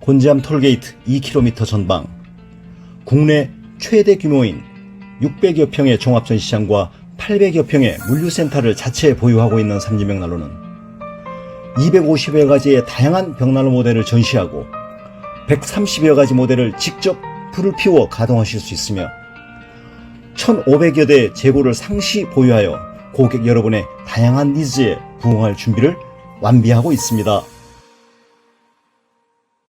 곤지암 톨게이트 2km 전방, 국내 최대 규모인 600여 평의 종합전시장과 800여 평의 물류센터를 자체에 보유하고 있는 삼진벽난로는 250여 가지의 다양한 벽난로 모델을 전시하고 130여 가지 모델을 직접 불을 피워 가동하실 수 있으며 1,500여 대의 재고를 상시 보유하여 고객 여러분의 다양한 니즈에 부응할 준비를 완비하고 있습니다.